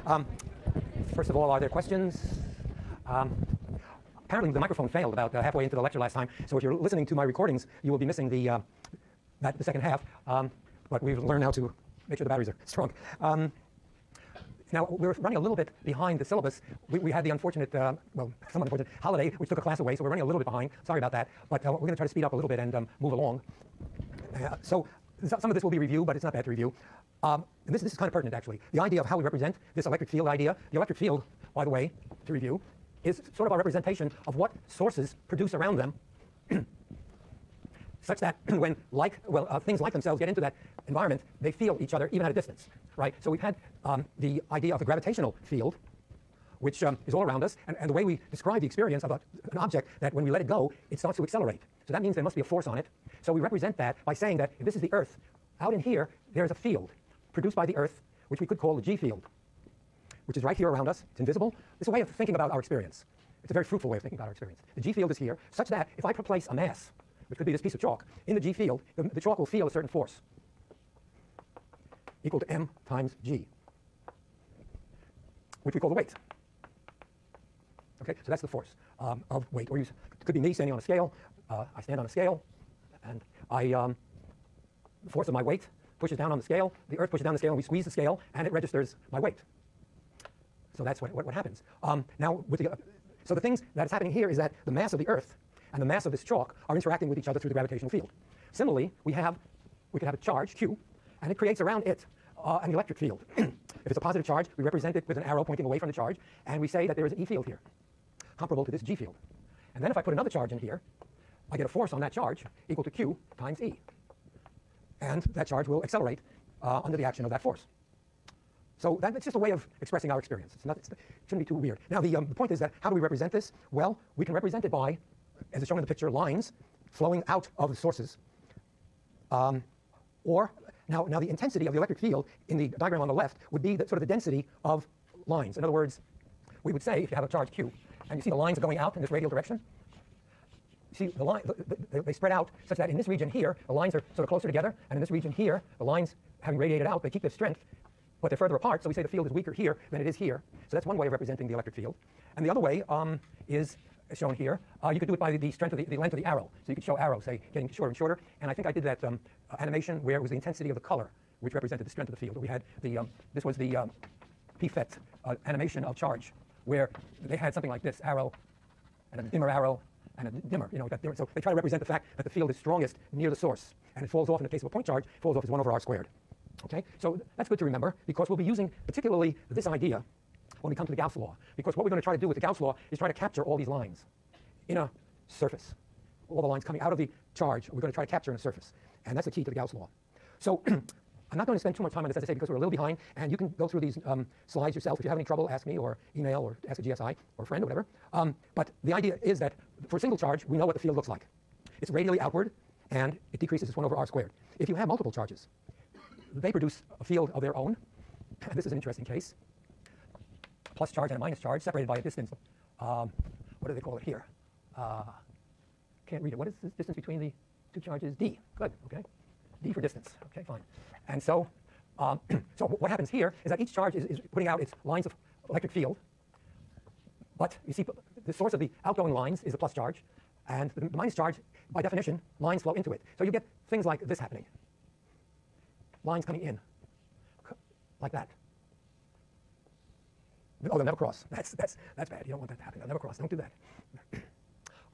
Um, First of all, are there questions? Apparently the microphone failed about halfway into the lecture last time, so if you're listening to my recordings, you will be missing the second half. But we've learned how to make sure the batteries are strong. Now, we're running a little bit behind the syllabus. We had the unfortunate, well, somewhat unfortunate holiday, which took a class away, so we're running a little bit behind. Sorry about that. But we're going to try to speed up a little bit and move along. So some of this will be review, but it's not bad to review. And this is kind of pertinent, actually. The idea of how we represent this electric field idea. The electric field, by the way, to review, is sort of our representation of what sources produce around them such that when things like themselves get into that environment, they feel each other even at a distance, right? So we've had the idea of the gravitational field, which is all around us, and the way we describe the experience of an object, that when we let it go, it starts to accelerate. So that means there must be a force on it. So we represent that by saying that if this is the Earth, out in here, there's a field produced by the Earth, which we could call the G field, which is right here around us. It's invisible. It's a way of thinking about our experience. It's a very fruitful way of thinking about our experience. The G field is here, such that if I place a mass, which could be this piece of chalk, in the G field, the chalk will feel a certain force equal to m times g, which we call the weight. Okay, so that's the force of weight. Or it could be me standing on a scale. I stand on a scale, and the force of my weight pushes down on the scale. The Earth pushes down the scale, and we squeeze the scale, and it registers my weight. So that's what happens. Now, so the things that's happening here is that the mass of the Earth and the mass of this chalk are interacting with each other through the gravitational field. Similarly, we could have a charge, Q, and it creates around it an electric field. If it's a positive charge, we represent it with an arrow pointing away from the charge, and we say that there is an E field here, comparable to this G field. And then if I put another charge in here, I get a force on that charge equal to Q times E. And that charge will accelerate under the action of that force. So that's just a way of expressing our experience. It shouldn't be too weird. Now, the point is that how do we represent this? Well, we can represent it by, as is shown in the picture, lines flowing out of the sources. Or now the intensity of the electric field in the diagram on the left would be sort of the density of lines. In other words, we would say if you have a charge Q, and you see the lines are going out in this radial direction, you see the line, they spread out such that in this region here, the lines are sort of closer together, and in this region here, the lines having radiated out, they keep their strength, but they're further apart, so we say the field is weaker here than it is here. So that's one way of representing the electric field. And the other way is shown here. You could do it by the strength of the length of the arrow. So you could show arrow, say, getting shorter and shorter. And I think I did that animation where it was the intensity of the color, which represented the strength of the field. We had this was the PFET animation of charge, where they had something like this, arrow, and a dimmer arrow, and a dimmer, So they try to represent the fact that the field is strongest near the source, and it falls off in the case of a point charge, it falls off as 1 over r squared. Okay, so that's good to remember, because we'll be using particularly this idea when we come to the Gauss law, because what we're going to try to do with the Gauss law is try to capture all these lines in a surface. All the lines coming out of the charge, we're going to try to capture in a surface, and that's the key to the Gauss law. So I'm not going to spend too much time on this, as I say, because we're a little behind, and you can go through these slides yourself. If you have any trouble, ask me, or email, or ask a GSI, or a friend, or whatever. But the idea is that for a single charge, we know what the field looks like. It's radially outward, and it decreases as 1 over r squared. If you have multiple charges, they produce a field of their own, and this is an interesting case. A plus charge and a minus charge separated by a distance. What do they call it here? Can't read it. What is the distance between the two charges? D. Good. Okay. D for distance. Okay, fine. And so, so what happens here is that each charge is putting out its lines of electric field. But you see, the source of the outgoing lines is the plus charge, and the minus charge, by definition, lines flow into it. So you get things like this happening. Lines coming in, like that. Oh, they'll never cross. That's bad. You don't want that to happen. They'll never cross. Don't do that.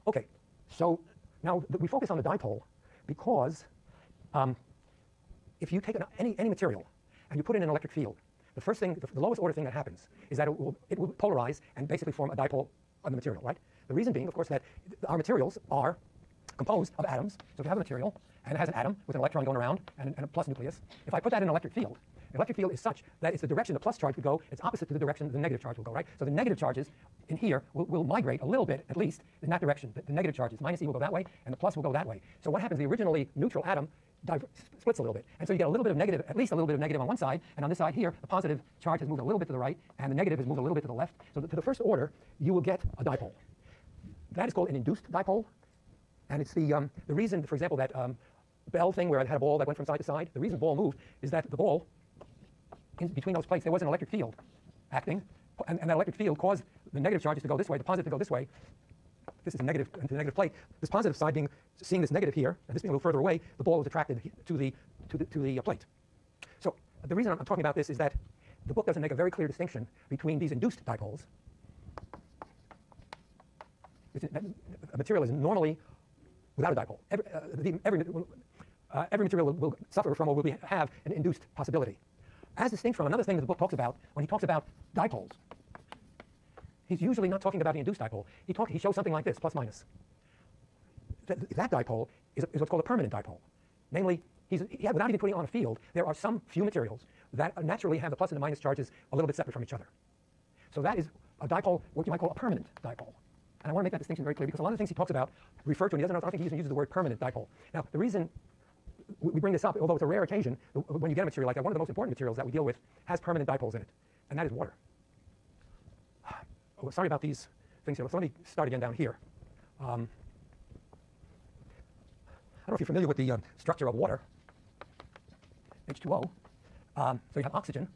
Okay, so now we focus on the dipole because if you take any material and you put it in an electric field, the first thing, the lowest order thing that happens is that it will polarize and basically form a dipole on the material, right? The reason being, of course, that our materials are composed of atoms. So if you have a material and it has an atom with an electron going around and a plus nucleus, if I put that in an electric field, the electric field is such that it's the direction the plus charge would go, it's opposite to the direction the negative charge will go, right? So the negative charges in here will migrate a little bit, at least, in that direction. The negative charges, minus E, will go that way, and the plus will go that way. So what happens, the originally neutral atom splits a little bit. And so you get a little bit of negative, at least a little bit of negative on one side, and on this side here, the positive charge has moved a little bit to the right, and the negative has moved a little bit to the left. So to the first order, you will get a dipole. That is called an induced dipole, and it's the reason, for example, that Bell thing where I had a ball that went from side to side, the reason the ball moved is that the ball, in between those plates, there was an electric field acting, and that electric field caused the negative charges to go this way, the positive to go this way. This is a negative into the negative plate. This positive side seeing this negative here, and this being a little further away, the ball is attracted to the plate. So the reason I'm talking about this is that the book doesn't make a very clear distinction between these induced dipoles. A material is normally without a dipole. Every material will suffer from or will have an induced possibility. As distinct from another thing that the book talks about when he talks about dipoles. He's usually not talking about the induced dipole. He shows something like this, plus minus. That dipole is what's called a permanent dipole. Namely, without even putting it on a field, there are some few materials that naturally have the plus and the minus charges a little bit separate from each other. So that is a dipole, what you might call a permanent dipole. And I want to make that distinction very clear because a lot of the things he talks about refer to, and he doesn't, I don't think he even uses the word permanent dipole. Now, the reason we bring this up, although it's a rare occasion, when you get a material like that, one of the most important materials that we deal with has permanent dipoles in it, and that is water. Oh, sorry about these things here. So let me start again down here. I don't know if you're familiar with the structure of water, H2O. So you have oxygen,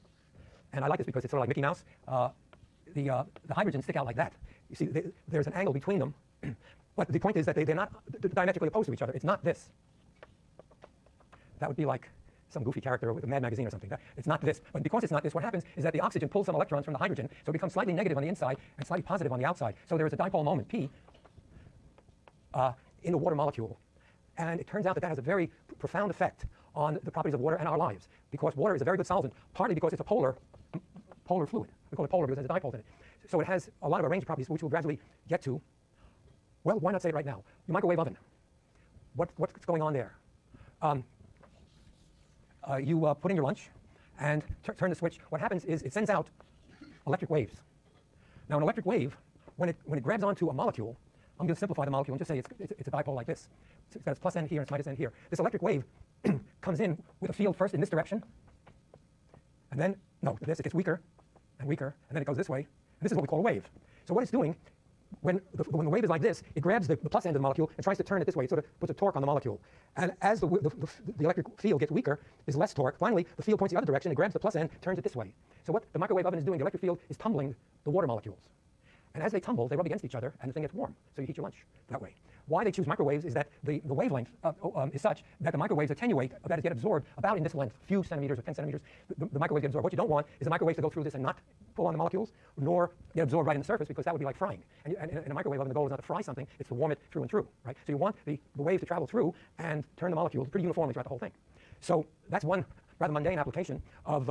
and I like this because it's sort of like Mickey Mouse. The hydrogens stick out like that. You see, there's an angle between them, but the point is that they're not diametrically opposed to each other. It's not this. That would be like some goofy character with a Mad Magazine or something. It's not this. But because it's not this, what happens is that the oxygen pulls some electrons from the hydrogen, so it becomes slightly negative on the inside and slightly positive on the outside. So there is a dipole moment, P, in the water molecule. And it turns out that that has a very profound effect on the properties of water and our lives, because water is a very good solvent, partly because it's a polar fluid. We call it polar because it has dipoles in it. So it has a lot of a range of properties which we'll gradually get to. Well, why not say it right now? Your microwave oven. What's going on there? You put in your lunch and turn the switch. What happens is it sends out electric waves. Now, an electric wave, when it grabs onto a molecule, I'm going to simplify the molecule and just say it's a dipole like this. It's got its plus end here and its minus end here. This electric wave comes in with a field first in this direction, and then, no, it gets weaker and weaker, and then it goes this way. And this is what we call a wave. So what it's doing, when the wave is like this, it grabs the plus end of the molecule and tries to turn it this way. It sort of puts a torque on the molecule. And as the electric field gets weaker, there's less torque. Finally, the field points the other direction. It grabs the plus end, turns it this way. So what the microwave oven is doing, the electric field is tumbling the water molecules. And as they tumble, they rub against each other, and the thing gets warm. So you heat your lunch that way. Why they choose microwaves is that the wavelength is such that the microwaves attenuate, that is, get absorbed about in this length, a few centimeters or 10 centimeters. The microwaves get absorbed. What you don't want is the microwave to go through this and not pull on the molecules, nor get absorbed right in the surface, because that would be like frying. And in a microwave oven, the goal is not to fry something, it's to warm it through and through, right? So you want the wave to travel through and turn the molecules pretty uniformly throughout the whole thing. So that's one rather mundane application of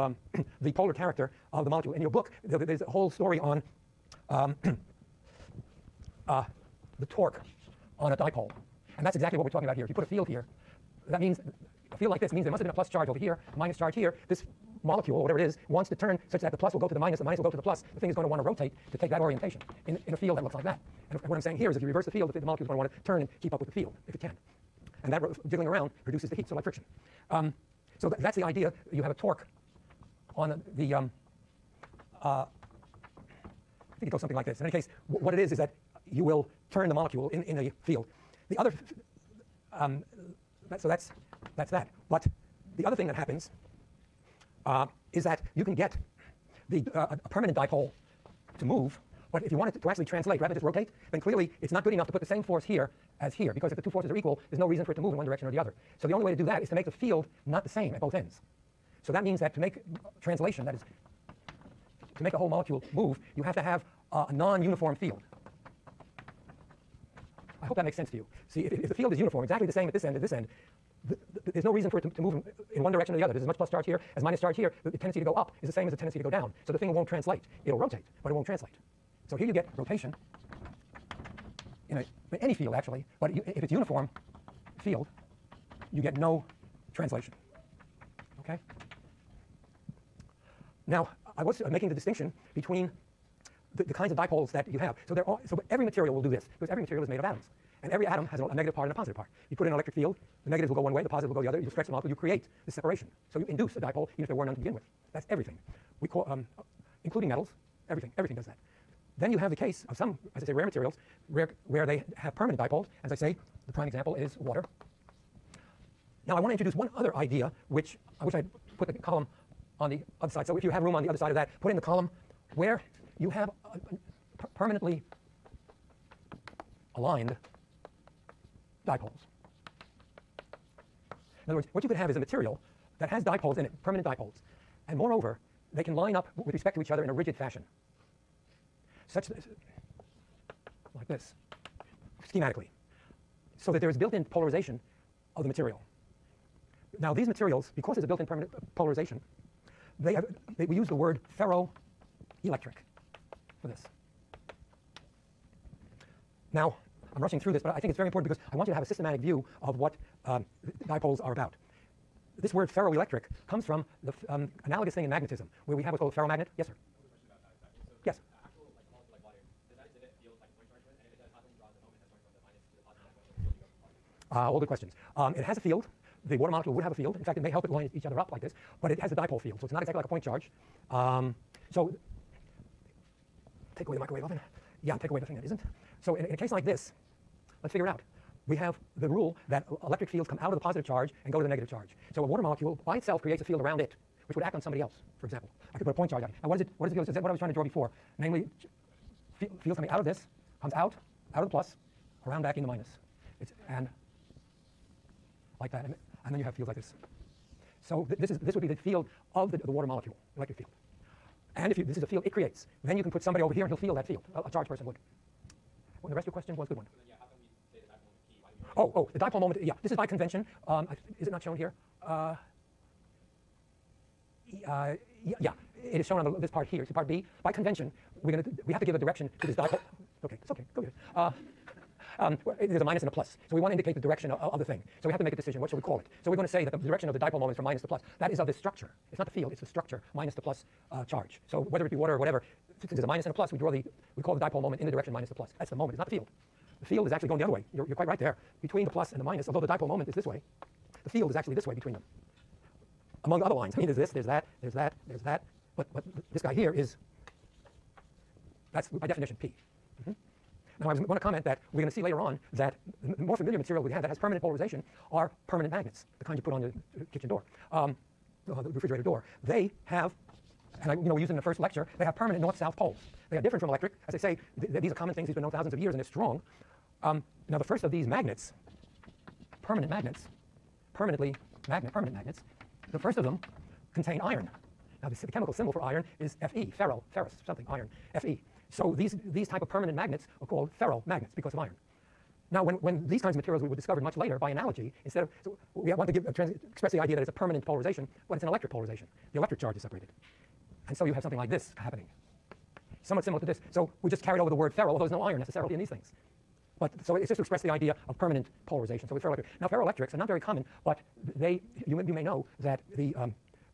the polar character of the molecule. In your book, there's a whole story on the torque on a dipole. And that's exactly what we're talking about here. If you put a field here, that means a field like this means there must have been a plus charge over here, a minus charge here. This molecule, or whatever it is, wants to turn such that the plus will go to the minus will go to the plus. The thing is going to want to rotate to take that orientation in a field that looks like that. And what I'm saying here is if you reverse the field, the molecule is going to want to turn and keep up with the field, if it can. And that jiggling around produces the heat, so like friction. So that's the idea. You have a torque on the I think it goes something like this. In any case, what it is that you will turn the molecule in a field. The other, so that's that. But the other thing that happens is that you can get a permanent dipole to move, but if you want it to actually translate rather than just rotate, then clearly it's not good enough to put the same force here as here, because if the two forces are equal, there's no reason for it to move in one direction or the other. So the only way to do that is to make the field not the same at both ends. So that means that to make translation, that is, to make a whole molecule move, you have to have a non-uniform field. I hope that makes sense to you. See, if the field is uniform, exactly the same at this end as this end, there's no reason for it to move in one direction or the other. There's as much plus charge here as minus charge here. The tendency to go up is the same as the tendency to go down. So the thing won't translate. It'll rotate, but it won't translate. So here you get rotation in any field, actually. But if it's uniform field, you get no translation. Okay? Now, I was making the distinction between the kinds of dipoles that you have. So every material will do this, because every material is made of atoms. And every atom has a negative part and a positive part. You put in an electric field, the negatives will go one way, the positive will go the other. You stretch the molecule, you create this separation. So you induce a dipole, even if there were none to begin with. That's everything. We call, including metals, everything does that. Then you have the case of some, as I say, rare materials, where they have permanent dipoles. As I say, the prime example is water. Now I want to introduce one other idea, which I wish I'd put the column on the other side. So if you have room on the other side of that, put in the column where you have permanently aligned dipoles. In other words, what you could have is a material that has dipoles in it, permanent dipoles, and moreover, they can line up with respect to each other in a rigid fashion, such that, like this, schematically, so that there is built-in polarization of the material. Now, these materials, because there's a built-in permanent polarization, we use the word ferroelectric for this. Now, I'm rushing through this, but I think it's very important because I want you to have a systematic view of what dipoles are about. This word ferroelectric comes from the analogous thing in magnetism, where we have what's called a ferromagnet. Yes, sir? Yes. All good questions. It has a field. The water molecule would have a field. In fact, it may help it line each other up like this, but it has a dipole field, so it's not exactly like a point charge. So take away the microwave oven. Yeah, take away the thing that isn't. So in a case like this, let's figure it out. We have the rule that electric fields come out of the positive charge and go to the negative charge. So a water molecule by itself creates a field around it, which would act on somebody else, for example. I could put a point charge on it. And what is it? What is it? Is that what I was trying to draw before? Namely, fields coming out of this, comes out of the plus, around back into minus. And like that. And then you have fields like this. So this would be the field of the water molecule, electric field. And if this is a field it creates, then you can put somebody over here and he'll feel that field. A charged person would. Well, the rest of your question was a good one. Oh, the dipole moment. Yeah, this is by convention. Is it not shown here? Yeah, it is shown on this part here. It's part B. By convention, we have to give a direction to this dipole. Okay, it's okay. Go get it. There's a minus and a plus, so we want to indicate the direction of the thing. So we have to make a decision. What shall we call it? So we're going to say that the direction of the dipole moment is from minus to plus. That is of this structure. It's not the field. It's the structure minus the plus charge. So whether it be water or whatever, since there's a minus and a plus, we call the dipole moment in the direction minus the plus. That's the moment. It's not the field. The field is actually going the other way. You're quite right there. Between the plus and the minus, although the dipole moment is this way, the field is actually this way between them. Among other lines. I mean, there's this, there's that, there's that, there's that. But this guy here that's by definition P. Now, I was going to comment that we're going to see later on that the more familiar material we have that has permanent polarization are permanent magnets, the kind you put on the kitchen door, the refrigerator door. They have, and we used in the first lecture, they have permanent north-south poles. They are different from electric. As I say, these are common things. These have been known thousands of years, and they're strong. Now, the first of these magnets, permanent magnets, permanent magnets, the first of them contain iron. Now, the chemical symbol for iron is Fe, ferrous, something, iron, Fe. So these type of permanent magnets are called ferromagnets because of iron. Now, when these kinds of materials were discovered much later by analogy, instead of, so we want to express the idea that it's a permanent polarization, well, it's an electric polarization. The electric charge is separated. And so you have something like this happening, somewhat similar to this. So we just carried over the word ferro, although there's no iron necessarily in these things. But so it's just to express the idea of permanent polarization. So it's ferroelectric. Now, ferroelectrics are not very common, but you may know that the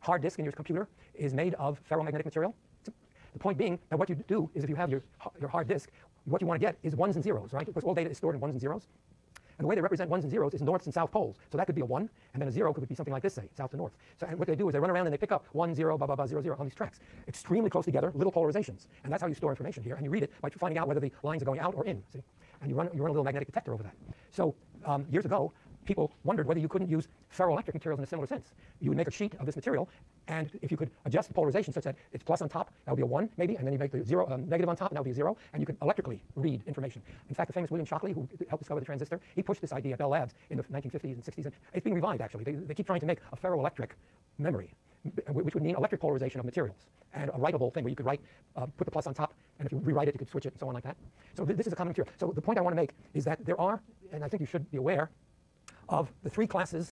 hard disk in your computer is made of ferromagnetic material. The point being that what you do is if you have your hard disk, what you want to get is ones and zeros, right? Because all data is stored in ones and zeros. And the way they represent ones and zeros is norths and south poles. So that could be a 1, and then a 0 could be something like this, say, south to north. So and what they do is they run around and they pick up 1, 0, blah, blah, blah, 0, 0 on these tracks. Extremely close together, little polarizations. And that's how you store information here. And you read it by finding out whether the lines are going out or in, see? And you run a little magnetic detector over that. So years ago, people wondered whether you couldn't use ferroelectric materials in a similar sense. You would make a sheet of this material, and if you could adjust the polarization such that it's plus on top, that would be a 1 maybe, and then you make the negative on top, and that would be a 0, and you could electrically read information. In fact, the famous William Shockley, who helped discover the transistor, he pushed this idea at Bell Labs in the 1950s and 60s, and it's being revived actually. They keep trying to make a ferroelectric memory, which would mean electric polarization of materials, and a writable thing where you could write, put the plus on top, and if you rewrite it, you could switch it, and so on like that. So this is a common material. So the point I want to make is that there are, and I think you should be aware, of the 3 classes